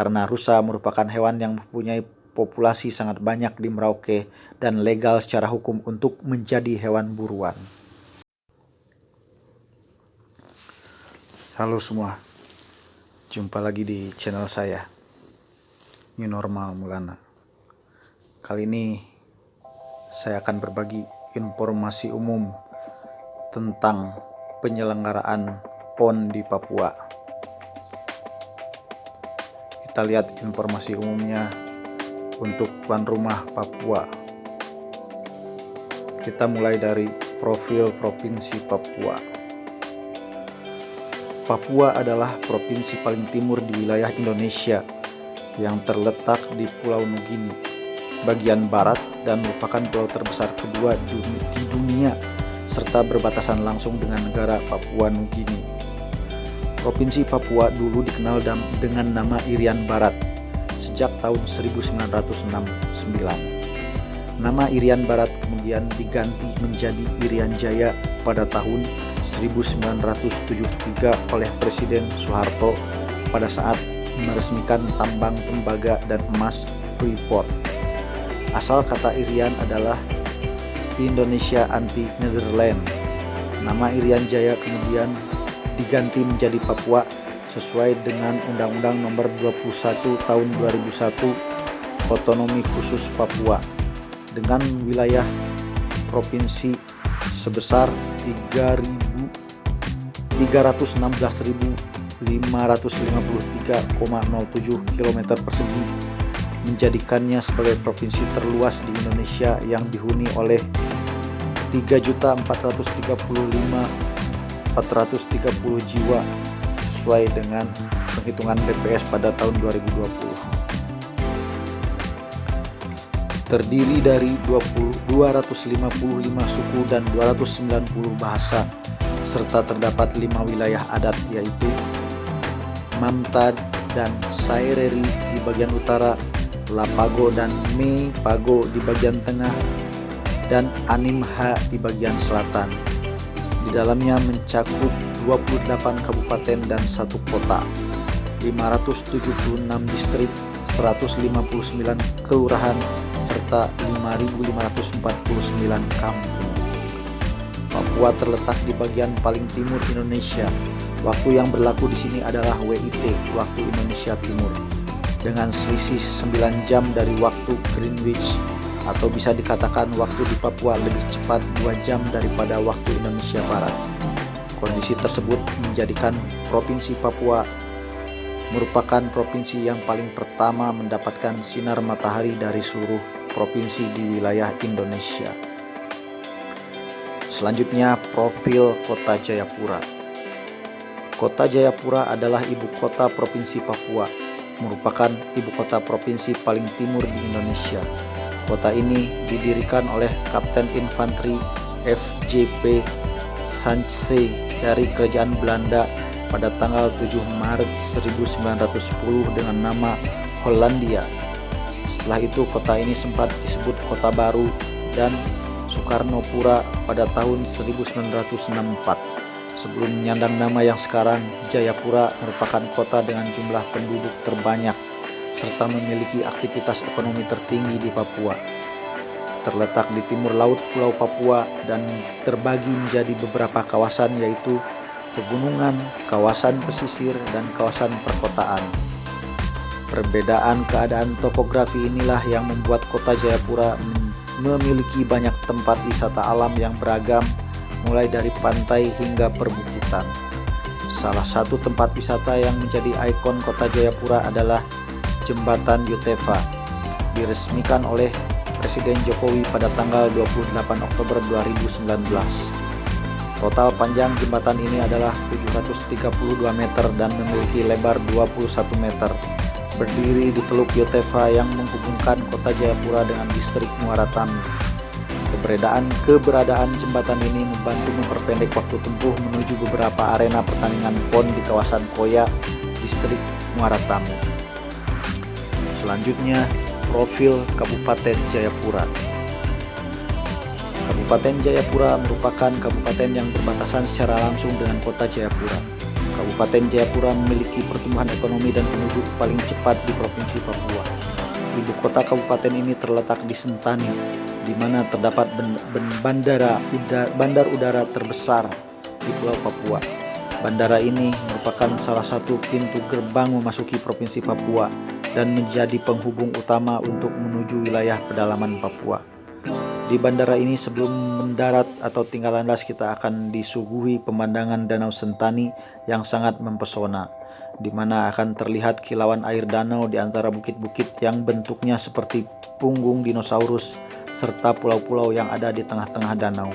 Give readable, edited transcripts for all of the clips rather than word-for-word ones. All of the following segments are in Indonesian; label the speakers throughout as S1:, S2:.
S1: karena rusa merupakan hewan yang mempunyai populasi sangat banyak di Merauke dan legal secara hukum untuk menjadi hewan buruan. Halo semua, jumpa lagi di channel saya, New Normal Mulana. Kali ini saya akan berbagi informasi umum tentang penyelenggaraan PON di Papua. Kita lihat informasi umumnya untuk tuan rumah Papua. Kita mulai dari profil Provinsi Papua. Papua adalah provinsi paling timur di wilayah Indonesia yang terletak di Pulau Nugini bagian barat dan merupakan pulau terbesar kedua di dunia serta berbatasan langsung dengan negara Papua Nugini. Provinsi Papua dulu dikenal dengan nama Irian Barat sejak tahun 1969. Nama Irian Barat kemudian diganti menjadi Irian Jaya pada tahun 1973 oleh Presiden Soeharto pada saat meresmikan tambang tembaga dan emas Freeport. Asal kata Irian adalah Indonesia Anti-Netherland. Nama Irian Jaya kemudian diganti menjadi Papua sesuai dengan Undang-Undang Nomor 21 Tahun 2001 Otonomi Khusus Papua dengan wilayah provinsi sebesar 316.553,07 km persegi, menjadikannya sebagai provinsi terluas di Indonesia yang dihuni oleh 3.435.430 jiwa sesuai dengan penghitungan BPS pada tahun 2020. Terdiri dari 255 suku dan 290 bahasa serta terdapat 5 wilayah adat yaitu Mamtad dan Saireri di bagian utara, Lapago dan Mepago di bagian tengah, dan Animha di bagian selatan. Di dalamnya mencakup 28 kabupaten dan 1 kota, 576 distrik, 159 kelurahan, serta 5.549 kampung. Papua terletak di bagian paling timur Indonesia. Waktu yang berlaku di sini adalah WIT, waktu Indonesia Timur, dengan selisih 9 jam dari waktu Greenwich, atau bisa dikatakan waktu di Papua lebih cepat 2 jam daripada waktu Indonesia Barat. Kondisi tersebut menjadikan Provinsi Papua merupakan provinsi yang paling pertama mendapatkan sinar matahari dari seluruh provinsi di wilayah Indonesia. Selanjutnya, profil Kota Jayapura. Kota Jayapura adalah ibu kota Provinsi Papua, merupakan ibu kota provinsi paling timur di Indonesia. Kota ini didirikan oleh Kapten Infanteri FJP Sanche dari Kerajaan Belanda pada tanggal 7 Maret 1910 dengan nama Hollandia. Setelah itu kota ini sempat disebut Kota Baru dan Soekarnopura pada tahun 1964. Sebelum menyandang nama yang sekarang, Jayapura merupakan kota dengan jumlah penduduk terbanyak serta memiliki aktivitas ekonomi tertinggi di Papua. Terletak di timur laut Pulau Papua dan terbagi menjadi beberapa kawasan yaitu pegunungan, kawasan pesisir, dan kawasan perkotaan. Perbedaan keadaan topografi inilah yang membuat kota Jayapura memiliki banyak tempat wisata alam yang beragam, mulai dari pantai hingga perbukitan. Salah satu tempat wisata yang menjadi ikon kota Jayapura adalah Jembatan Yutefa, diresmikan oleh Presiden Jokowi pada tanggal 28 Oktober 2019. Total panjang jembatan ini adalah 732 meter dan memiliki lebar 21 meter. Berdiri di Teluk Yutefa yang menghubungkan kota Jayapura dengan distrik Muara Tami. Keberadaan jembatan ini membantu memperpendek waktu tempuh menuju beberapa arena pertandingan PON di kawasan Koya, distrik Muara Tami. Selanjutnya, profil Kabupaten Jayapura. Kabupaten Jayapura merupakan kabupaten yang berbatasan secara langsung dengan kota Jayapura. Kabupaten Jayapura memiliki pertumbuhan ekonomi dan penduduk paling cepat di Provinsi Papua. Ibu kota kabupaten ini terletak di Sentani, di mana terdapat bandar udara terbesar di Pulau Papua. Bandara ini merupakan salah satu pintu gerbang memasuki Provinsi Papua dan menjadi penghubung utama untuk menuju wilayah pedalaman Papua. Di bandara ini sebelum mendarat atau tinggal landas kita akan disuguhi pemandangan Danau Sentani yang sangat mempesona, di mana akan terlihat kilauan air danau di antara bukit-bukit yang bentuknya seperti punggung dinosaurus serta pulau-pulau yang ada di tengah-tengah danau.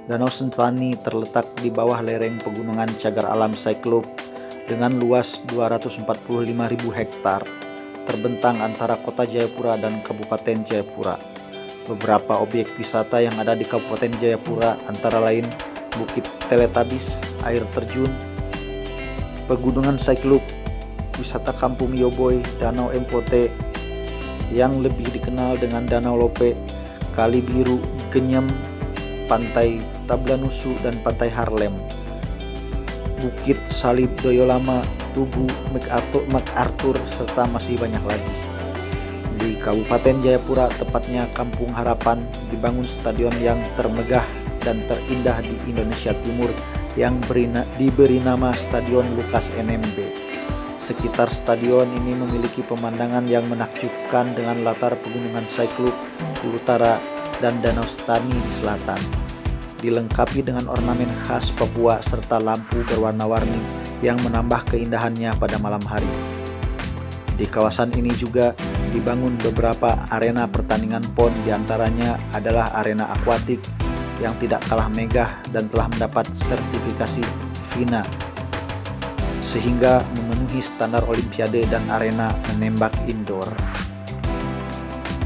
S1: Danau Sentani terletak di bawah lereng pegunungan cagar alam Cyclope dengan luas 245.000 hektar, terbentang antara kota Jayapura dan Kabupaten Jayapura. Beberapa objek wisata yang ada di Kabupaten Jayapura antara lain Bukit Teletabis, air terjun, Pegunungan Cyclope, wisata Kampung Yoboy, Danau Empote yang lebih dikenal dengan Danau Lope, Kali Biru, Genyem, Pantai Tablanusu dan Pantai Harlem, Bukit Salib Doyolama, Tugu, MacArthur, serta masih banyak lagi. Di Kabupaten Jayapura, tepatnya Kampung Harapan, dibangun stadion yang termegah dan terindah di Indonesia Timur yang diberi nama Stadion Lukas NMB. Sekitar stadion ini memiliki pemandangan yang menakjubkan dengan latar pegunungan Cyclope di utara dan Danau Sentani di selatan. Dilengkapi dengan ornamen khas Papua serta lampu berwarna-warni yang menambah keindahannya pada malam hari. Di kawasan ini juga dibangun beberapa arena pertandingan PON, diantaranya adalah arena akuatik yang tidak kalah megah dan telah mendapat sertifikasi FINA sehingga memenuhi standar olimpiade dan arena menembak indoor.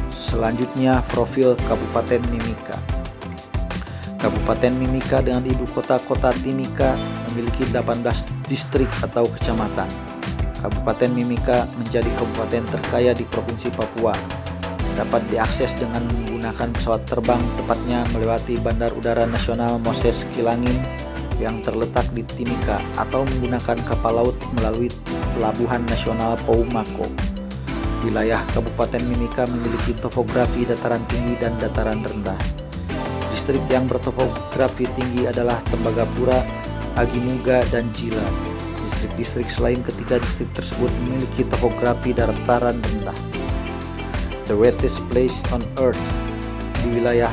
S1: Selanjutnya, profil Kabupaten Mimika. Kabupaten Mimika dengan ibu kota Timika memiliki 18 distrik atau kecamatan. Kabupaten Mimika menjadi kabupaten terkaya di Provinsi Papua. Dapat diakses dengan menggunakan pesawat terbang, tepatnya melewati Bandar Udara Nasional Moses Kilangin yang terletak di Timika, atau menggunakan kapal laut melalui Pelabuhan Nasional Poumako. Wilayah Kabupaten Mimika memiliki topografi dataran tinggi dan dataran rendah. Distrik yang bertopografi tinggi adalah Tembagapura, Agimuga, dan Jila. Distrik-distrik selain ketiga distrik tersebut memiliki topografi dataran rendah. The wettest place on earth di wilayah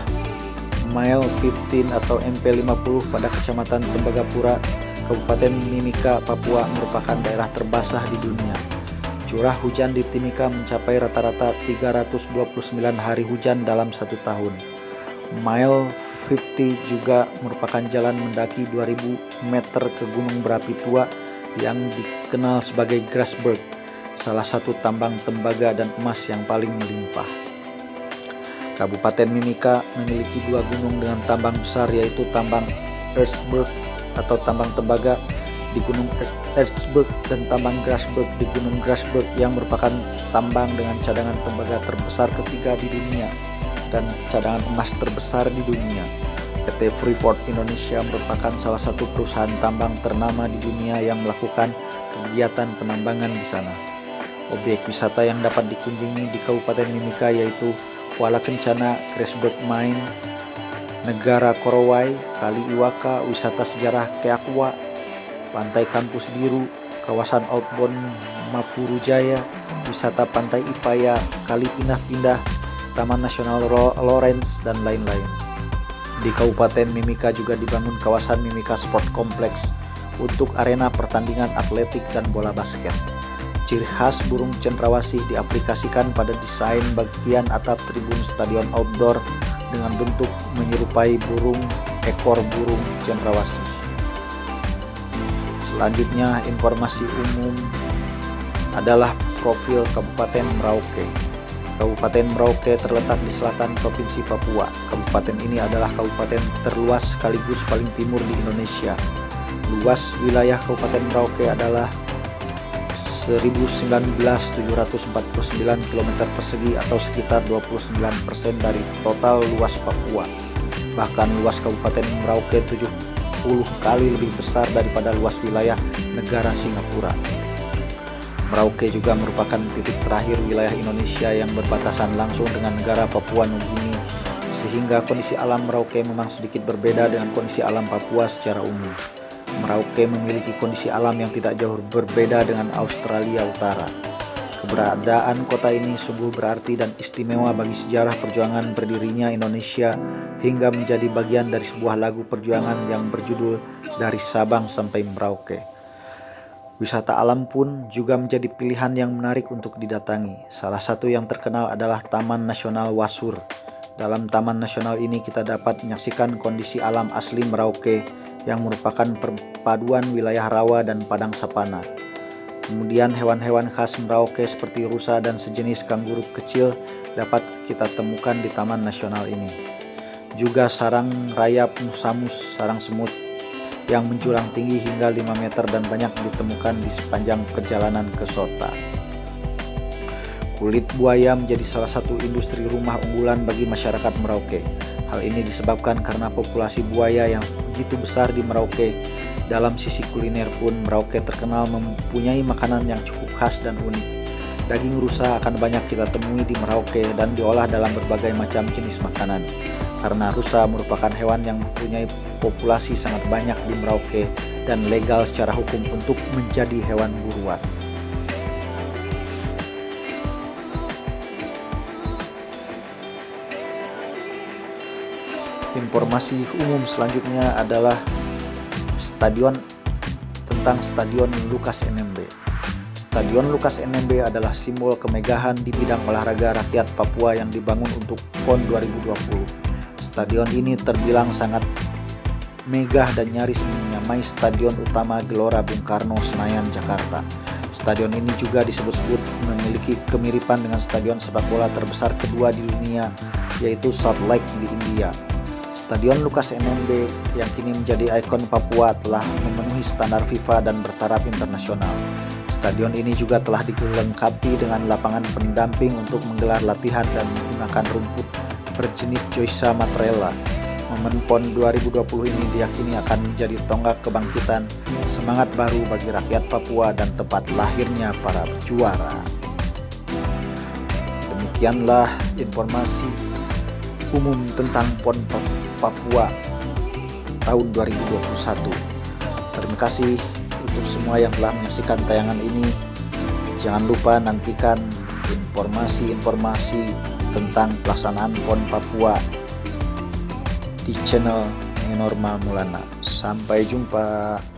S1: Mile 15 atau MP50 pada Kecamatan Tembagapura, Kabupaten Mimika, Papua merupakan daerah terbasah di dunia. Curah hujan di Timika mencapai rata-rata 329 hari hujan dalam satu tahun. Mile 50 juga merupakan jalan mendaki 2000 meter ke gunung berapi tua yang dikenal sebagai Grasberg, salah satu tambang tembaga dan emas yang paling melimpah. Kabupaten Mimika memiliki dua gunung dengan tambang besar, yaitu tambang Ertsberg atau tambang tembaga di Gunung Ertsberg dan tambang Grasberg di Gunung Grasberg yang merupakan tambang dengan cadangan tembaga terbesar ketiga di dunia dan cadangan emas terbesar di dunia. PT Freeport Indonesia merupakan salah satu perusahaan tambang ternama di dunia yang melakukan kegiatan penambangan di sana. Objek wisata yang dapat dikunjungi di Kabupaten Mimika yaitu Kuala Kencana, Grasberg Mine, Negara Korowai, Kali Iwaka, wisata sejarah Keakwa, Pantai Kampus Biru, kawasan outbound Mapurujaya, wisata Pantai Ipaya, Kali Pindah-Pindah, Taman Nasional Lawrence, dan lain-lain. Di Kabupaten Mimika juga dibangun kawasan Mimika Sport Complex untuk arena pertandingan atletik dan bola basket. Ciri khas burung cendrawasih diaplikasikan pada desain bagian atap tribun stadion outdoor dengan bentuk menyerupai ekor burung cendrawasih. Selanjutnya, informasi umum adalah profil Kabupaten Merauke. Kabupaten Merauke terletak di selatan Provinsi Papua. Kabupaten ini adalah kabupaten terluas sekaligus paling timur di Indonesia. Luas wilayah Kabupaten Merauke adalah 11.749 km persegi atau sekitar 29% dari total luas Papua. Bahkan luas Kabupaten Merauke 70% kali lebih besar daripada luas wilayah negara Singapura. Merauke juga merupakan titik terakhir wilayah Indonesia yang berbatasan langsung dengan negara Papua Nugini, sehingga kondisi alam Merauke memang sedikit berbeda dengan kondisi alam Papua secara umum. Merauke memiliki kondisi alam yang tidak jauh berbeda dengan Australia Utara. Keberadaan kota ini sungguh berarti dan istimewa bagi sejarah perjuangan berdirinya Indonesia hingga menjadi bagian dari sebuah lagu perjuangan yang berjudul Dari Sabang Sampai Merauke. Wisata alam pun juga menjadi pilihan yang menarik untuk didatangi. Salah satu yang terkenal adalah Taman Nasional Wasur. Dalam Taman Nasional ini kita dapat menyaksikan kondisi alam asli Merauke yang merupakan perpaduan wilayah rawa dan padang sapana. Kemudian hewan-hewan khas Merauke seperti rusa dan sejenis kanguru kecil dapat kita temukan di Taman Nasional ini. Juga sarang rayap musamus, sarang semut yang menjulang tinggi hingga 5 meter dan banyak ditemukan di sepanjang perjalanan ke Sota. Kulit buaya menjadi salah satu industri rumah unggulan bagi masyarakat Merauke. Hal ini disebabkan karena populasi buaya yang begitu besar di Merauke. Dalam sisi kuliner pun Merauke terkenal mempunyai makanan yang cukup khas dan unik. Daging rusa akan banyak kita temui di Merauke dan diolah dalam berbagai macam jenis makanan. Karena rusa merupakan hewan yang mempunyai populasi sangat banyak di Merauke dan legal secara hukum untuk menjadi hewan buruan. Informasi umum selanjutnya adalah tentang Stadion Lukas NMB. Stadion Lukas NMB adalah simbol kemegahan di bidang olahraga rakyat Papua yang dibangun untuk PON 2020. Stadion ini terbilang sangat megah dan nyaris menyamai stadion utama Gelora Bung Karno Senayan, Jakarta. Stadion ini juga disebut-sebut memiliki kemiripan dengan stadion sepak bola terbesar kedua di dunia, yaitu Salt Lake di India. Stadion Lukas NMB yang kini menjadi ikon Papua telah memenuhi standar FIFA dan bertaraf internasional. Stadion ini juga telah dilengkapi dengan lapangan pendamping untuk menggelar latihan dan menggunakan rumput berjenis Joysa Matrela. Momen PON 2020 ini diyakini akan menjadi tonggak kebangkitan semangat baru bagi rakyat Papua dan tempat lahirnya para juara. Demikianlah informasi umum tentang PON Papua tahun 2021. Terima kasih untuk semua yang telah menyaksikan tayangan ini. Jangan lupa nantikan informasi-informasi tentang pelaksanaan PON Papua di channel New Normal Maulana. Sampai jumpa.